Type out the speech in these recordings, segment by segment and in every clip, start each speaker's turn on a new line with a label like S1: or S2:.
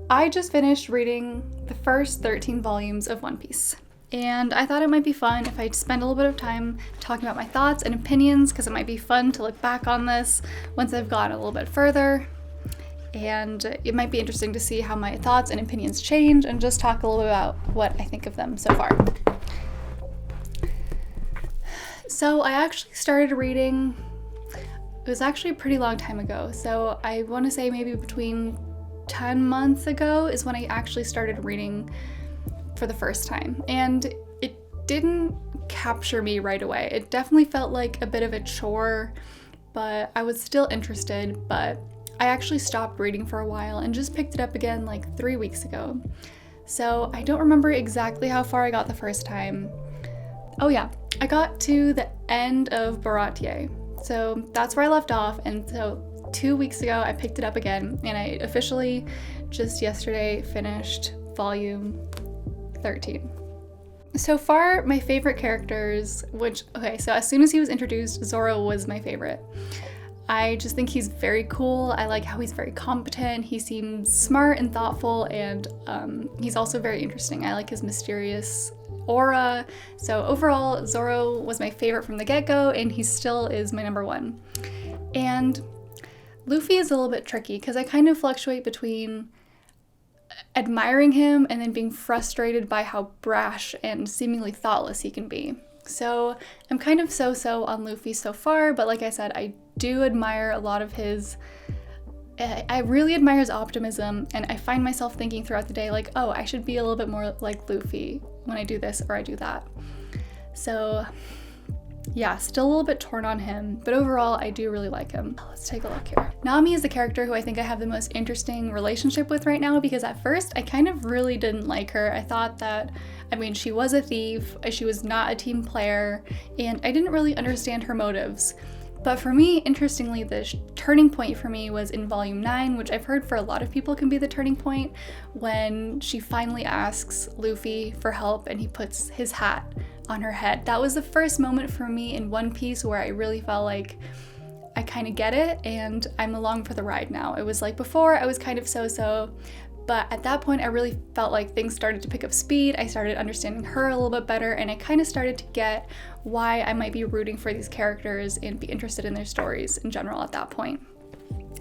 S1: I just finished reading the first 13 volumes of One Piece, and I thought it might be fun if I spend a little bit of time talking about my thoughts and opinions, because it might be fun to look back on this once I've gone a little bit further, and it might be interesting to see how my thoughts and opinions change and just talk a little bit about what I think of them so far. So I actually started reading, it was actually a pretty long time ago, so I want to say maybe between 10 months ago is when I actually started reading for the first time, and it didn't capture me right away. It definitely felt like a bit of a chore, but I was still interested. But I actually stopped reading for a while and just picked it up again like 3 weeks ago. So I don't remember exactly how far I got the first time. Oh yeah, I got to the end of Baratie. So that's where I left off, and so 2 weeks ago I picked it up again, and I officially just yesterday finished volume 13. So far, my favorite characters, so as soon as he was introduced, Zoro was my favorite. I just think he's very cool. I like how he's very competent. He seems smart and thoughtful, and he's also very interesting. I like his mysterious aura. So overall, Zoro was my favorite from the get-go, and he still is my number one. And Luffy is a little bit tricky because I kind of fluctuate between admiring him and then being frustrated by how brash and seemingly thoughtless he can be. So I'm kind of so-so on Luffy so far, but like I said, I do admire a lot of I really admire his optimism, and I find myself thinking throughout the day like, oh, I should be a little bit more like Luffy when I do this or I do that. So yeah, still a little bit torn on him, but overall I do really like him. Let's take a look here. Nami is the character who I think I have the most interesting relationship with right now, because at first I kind of really didn't like her. I thought that, she was a thief, she was not a team player, and I didn't really understand her motives. But for me, interestingly, the turning point for me was in volume 9, which I've heard for a lot of people can be the turning point, when she finally asks Luffy for help and he puts his hat on her head. That was the first moment for me in One Piece where I really felt like I kind of get it and I'm along for the ride now. It was like before I was kind of so-so, but at that point I really felt like things started to pick up speed. I started understanding her a little bit better, and I kind of started to get why I might be rooting for these characters and be interested in their stories in general at that point.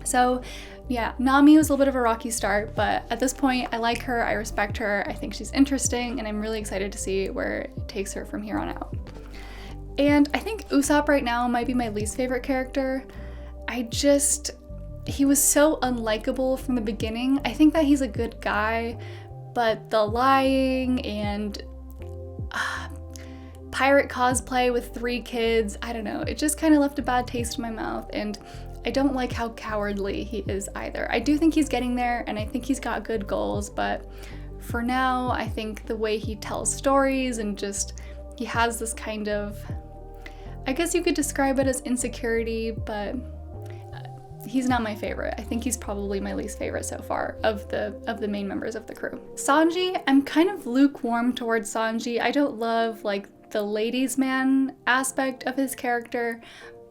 S1: So yeah, Nami was a little bit of a rocky start, but at this point I like her, I respect her, I think she's interesting, and I'm really excited to see where it takes her from here on out. And I think Usopp right now might be my least favorite character. He was so unlikable from the beginning. I think that he's a good guy, but the lying and pirate cosplay with 3 kids, I don't know, it just kind of left a bad taste in my mouth, and I don't like how cowardly he is either. I do think he's getting there, and I think he's got good goals, but for now, I think the way he tells stories and he has this kind of, I guess you could describe it as insecurity, but he's not my favorite. I think he's probably my least favorite so far of the main members of the crew. Sanji, I'm kind of lukewarm towards Sanji. I don't love the ladies' man aspect of his character,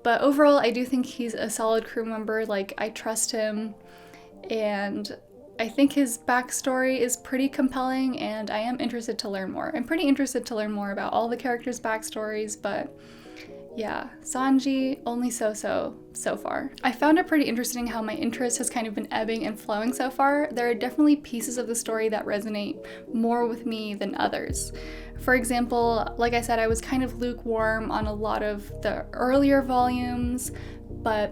S1: but overall I do think he's a solid crew member. I trust him, and I think his backstory is pretty compelling, and I am interested to learn more. I'm pretty interested to learn more about all the characters' backstories, but yeah, Sanji, only so far. I found it pretty interesting how my interest has kind of been ebbing and flowing so far. There are definitely pieces of the story that resonate more with me than others. For example, like I said, I was kind of lukewarm on a lot of the earlier volumes, but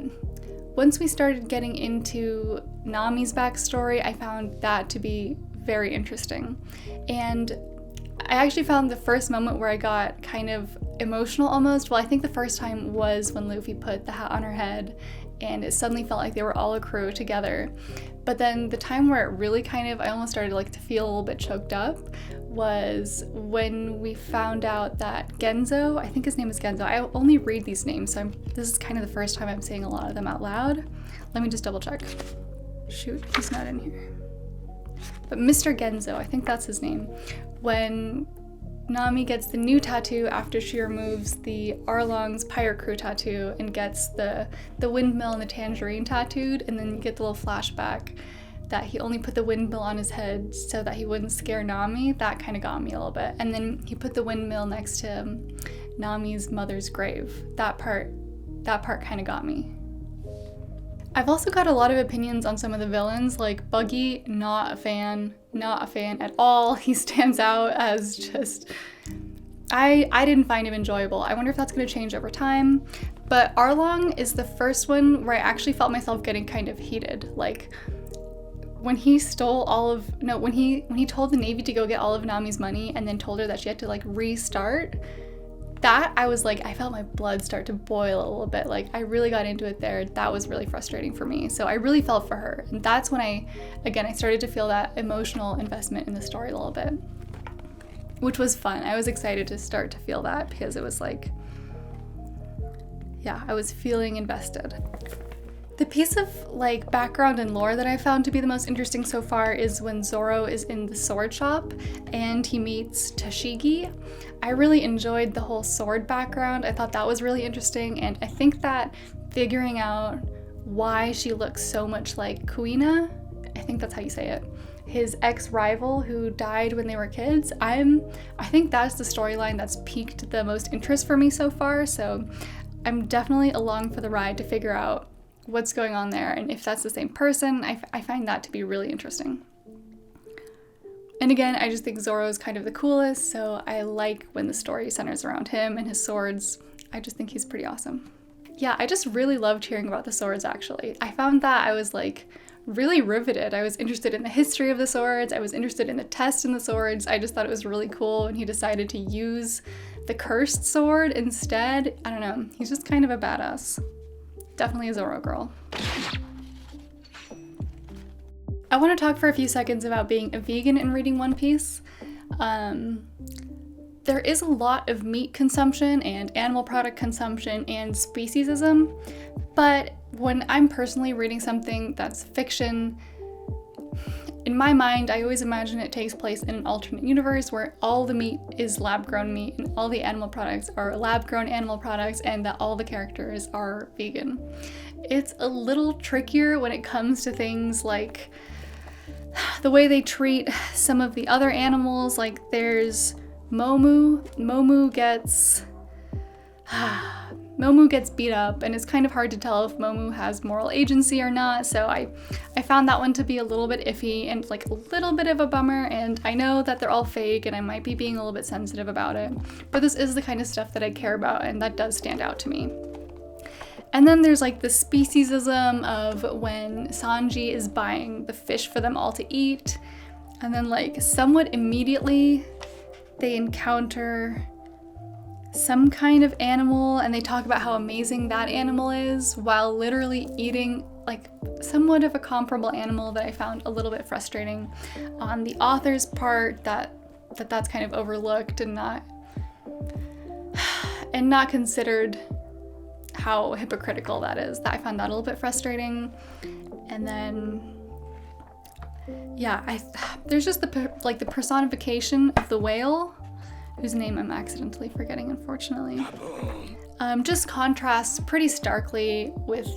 S1: once we started getting into Nami's backstory, I found that to be very interesting. And I actually found the first moment where I got kind of emotional almost. Well, I think the first time was when Luffy put the hat on her head, and it suddenly felt like they were all a crew together. But then the time where it really I almost started to feel a little bit choked up was when we found out that Genzo, I think his name is Genzo, I only read these names, so this is kind of the first time I'm saying a lot of them out loud. Let me just double check. Shoot, he's not in here. But Mr. Genzo, I think that's his name. When Nami gets the new tattoo after she removes the Arlong's pirate crew tattoo and gets the windmill and the tangerine tattooed, and then you get the little flashback. that he only put the windmill on his head so that he wouldn't scare Nami, that kind of got me a little bit. And then he put the windmill next to Nami's mother's grave. That part kind of got me. I've also got a lot of opinions on some of the villains, like Buggy, not a fan at all. He stands out as just, I didn't find him enjoyable. I wonder if that's going to change over time. But Arlong is the first one where I actually felt myself getting kind of heated. Like when he when he told the Navy to go get all of Nami's money and then told her that she had to like restart, that I was like, I felt my blood start to boil a little bit. Like I really got into it there. That was really frustrating for me. So I really felt for her. And that's when I started to feel that emotional investment in the story a little bit, which was fun. I was excited to start to feel that because it was like, yeah, I was feeling invested. The piece of like background and lore that I found to be the most interesting so far is when Zoro is in the sword shop and he meets Tashigi. I really enjoyed the whole sword background. I thought that was really interesting, and I think that figuring out why she looks so much like Kuina, I think that's how you say it, his ex-rival who died when they were kids, I think that's the storyline that's piqued the most interest for me so far, so I'm definitely along for the ride to figure out what's going on there, and if that's the same person, I find that to be really interesting. And again, I just think Zoro is kind of the coolest, so I like when the story centers around him and his swords. I just think he's pretty awesome. Yeah, I just really loved hearing about the swords, actually. I found that I was like really riveted. I was interested in the history of the swords. I was interested in the test in the swords. I just thought it was really cool when he decided to use the cursed sword instead. I don't know, he's just kind of a badass. Definitely a Zoro girl. I want to talk for a few seconds about being a vegan and reading One Piece. There is a lot of meat consumption and animal product consumption and speciesism, but when I'm personally reading something that's fiction, in my mind, I always imagine it takes place in an alternate universe where all the meat is lab-grown meat and all the animal products are lab-grown animal products and that all the characters are vegan. It's a little trickier when it comes to things like the way they treat some of the other animals. Like there's Momu. Momu gets beat up, and it's kind of hard to tell if Momu has moral agency or not, so I found that one to be a little bit iffy and like a little bit of a bummer, and I know that they're all fake and I might be being a little bit sensitive about it, but this is the kind of stuff that I care about, and that does stand out to me. And then there's like the speciesism of when Sanji is buying the fish for them all to eat, and then like somewhat immediately they encounter some kind of animal and they talk about how amazing that animal is while literally eating like somewhat of a comparable animal that I found a little bit frustrating on the author's part, that's kind of overlooked and not considered how hypocritical that is. I found that a little bit frustrating. And then yeah, there's just the personification of the whale, whose name I'm accidentally forgetting, unfortunately. Just contrasts pretty starkly with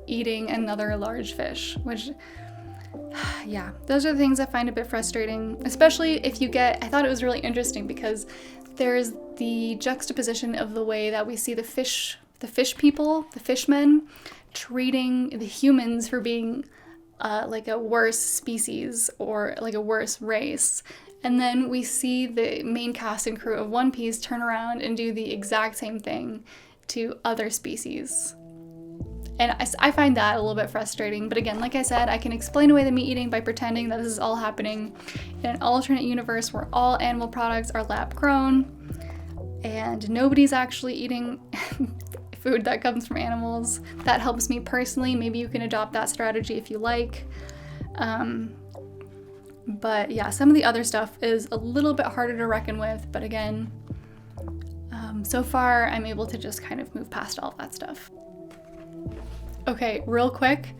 S1: eating another large fish, which, yeah, those are the things I find a bit frustrating, especially if you get, I thought it was really interesting because there's the juxtaposition of the way that we see the fish people, the fishmen, treating the humans for being like a worse species or like a worse race. And then we see the main cast and crew of One Piece turn around and do the exact same thing to other species. And I find that a little bit frustrating. But again, like I said, I can explain away the meat eating by pretending that this is all happening in an alternate universe where all animal products are lab grown and nobody's actually eating food that comes from animals. That helps me personally. Maybe you can adopt that strategy if you like. But yeah, some of the other stuff is a little bit harder to reckon with, but again, so far I'm able to just kind of move past all of that stuff. Okay, real quick,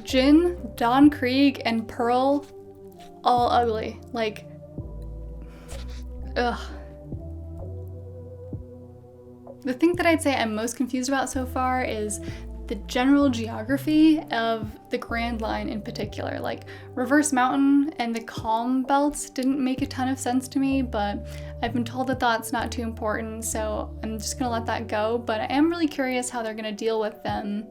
S1: Jin, Don Krieg, and Pearl, all ugly. Like, ugh. The thing that I'd say I'm most confused about so far is the general geography of the Grand Line in particular. Like Reverse Mountain and the Calm Belts didn't make a ton of sense to me, but I've been told that that's not too important, so I'm just gonna let that go. But I am really curious how they're gonna deal with them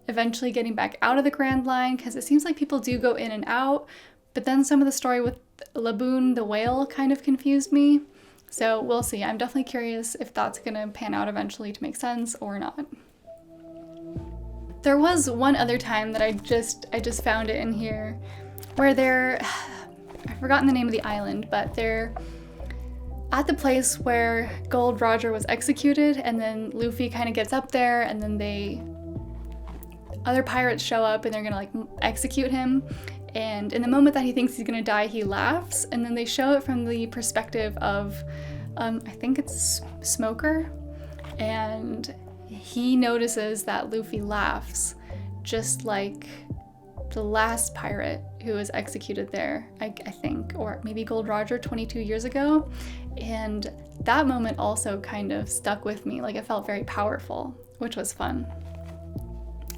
S1: eventually getting back out of the Grand Line, because it seems like people do go in and out, but then some of the story with Laboon the whale kind of confused me. So we'll see. I'm definitely curious if that's gonna pan out eventually to make sense or not. There was one other time that I just found it in here where I've forgotten the name of the island, but they're at the place where Gold Roger was executed, and then Luffy kind of gets up there, and then other pirates show up and they're gonna like execute him. And in the moment that he thinks he's gonna die, he laughs, and then they show it from the perspective of, I think it's Smoker, and he notices that Luffy laughs, just like the last pirate who was executed there, I think, or maybe Gold Roger 22 years ago. And that moment also kind of stuck with me, like it felt very powerful, which was fun.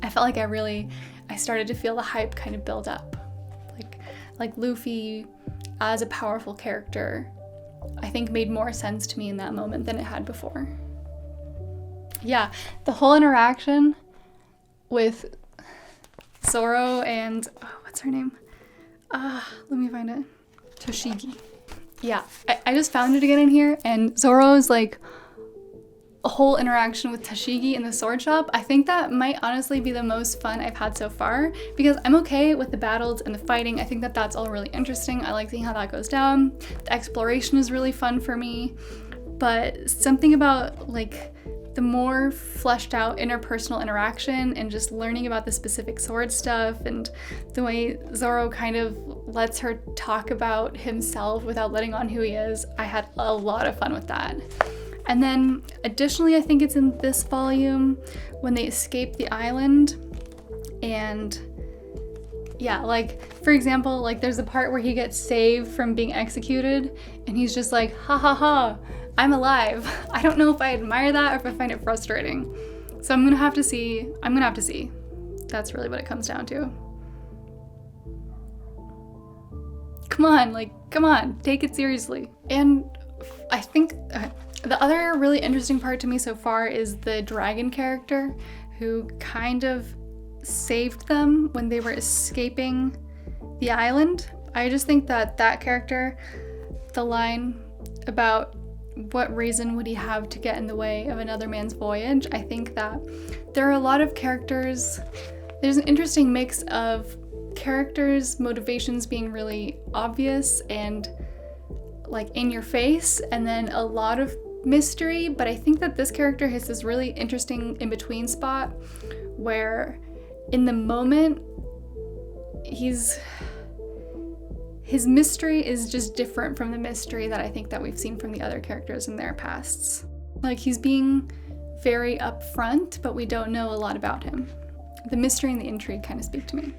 S1: I felt like I started to feel the hype kind of build up. Like Luffy as a powerful character, I think made more sense to me in that moment than it had before. Yeah, the whole interaction with Zoro and, what's her name? Let me find it. Toshigi. Yeah, I just found it again in here, and Zoro's like a whole interaction with Toshigi in the sword shop. I think that might honestly be the most fun I've had so far, because I'm okay with the battles and the fighting. I think that that's all really interesting. I like seeing how that goes down. The exploration is really fun for me, but something about like the more fleshed out interpersonal interaction and just learning about the specific sword stuff and the way Zoro kind of lets her talk about himself without letting on who he is, I had a lot of fun with that. And then additionally, I think it's in this volume when they escape the island, and yeah, like for example, like there's a part where he gets saved from being executed and he's just like, ha ha ha, I'm alive. I don't know if I admire that or if I find it frustrating. So I'm gonna have to see. That's really what it comes down to. Come on, take it seriously. And I think the other really interesting part to me so far is the dragon character who kind of saved them when they were escaping the island. I just think that character, the line about what reason would he have to get in the way of another man's voyage, I think that there are a lot of characters, there's an interesting mix of characters' motivations being really obvious and like in your face, and then a lot of mystery, but I think that this character has this really interesting in-between spot where in the moment his mystery is just different from the mystery that I think that we've seen from the other characters in their pasts. Like he's being very upfront, but we don't know a lot about him. The mystery and the intrigue kind of speak to me.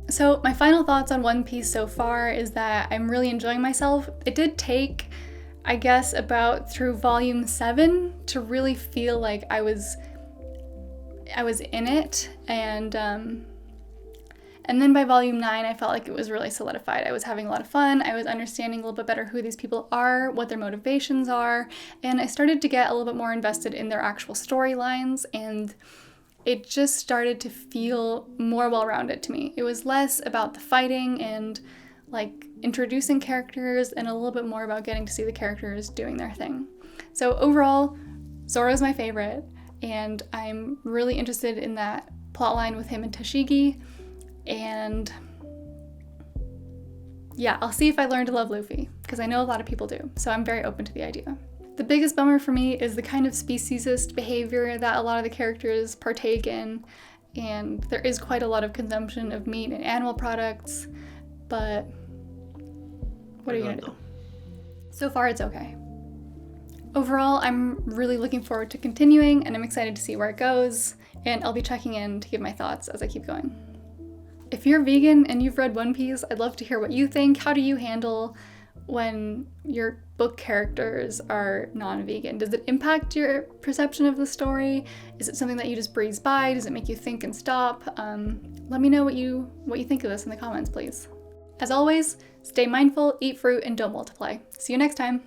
S1: So my final thoughts on One Piece so far is that I'm really enjoying myself. It did take, I guess, about through volume 7 to really feel like I was in it, and then by volume 9 I felt like it was really solidified. I was having a lot of fun. I was understanding a little bit better who these people are, what their motivations are, and I started to get a little bit more invested in their actual storylines, and it just started to feel more well-rounded to me. It was less about the fighting and like introducing characters and a little bit more about getting to see the characters doing their thing. So overall, Zoro's my favorite, and I'm really interested in that plotline with him and Toshigi, and yeah, I'll see if I learn to love Luffy, because I know a lot of people do, so I'm very open to the idea. The biggest bummer for me is the kind of speciesist behavior that a lot of the characters partake in, and there is quite a lot of consumption of meat and animal products, but what are you gonna do? So far, it's okay. Overall, I'm really looking forward to continuing, and I'm excited to see where it goes, and I'll be checking in to give my thoughts as I keep going. If you're vegan and you've read One Piece, I'd love to hear what you think. How do you handle when your book characters are non-vegan? Does it impact your perception of the story? Is it something that you just breeze by? Does it make you think and stop? Let me know what you think of this in the comments, please. As always, stay mindful, eat fruit, and don't multiply. See you next time.